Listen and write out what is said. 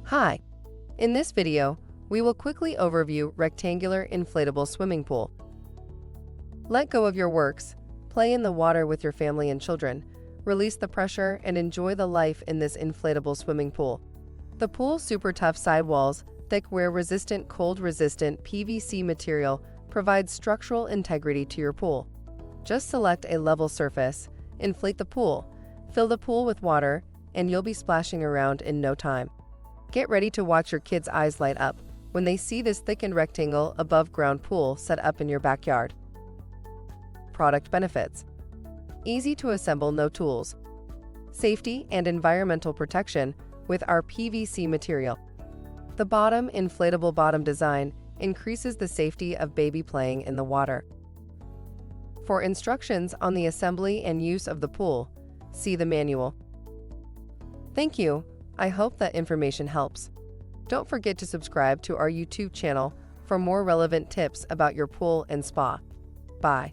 Hi! In this video, we will quickly overview Rectangular Inflatable Swimming Pool. Let go of your works, play in the water with your family and children, release the pressure, and enjoy the life in this inflatable swimming pool. The pool's super tough sidewalls, thick wear-resistant, cold-resistant PVC material provides structural integrity to your pool. Just select a level surface, inflate the pool, fill the pool with water, and you'll be splashing around in no time. Get ready to watch your kids' eyes light up when they see this thickened rectangle above-ground pool set up in your backyard. Product benefits: easy to assemble, no tools. Safety and environmental protection with our PVC material. The bottom inflatable bottom design increases the safety of baby playing in the water. For instructions on the assembly and use of the pool, see the manual. Thank you. I hope that information helps. Don't forget to subscribe to our YouTube channel for more relevant tips about your pool and spa. Bye.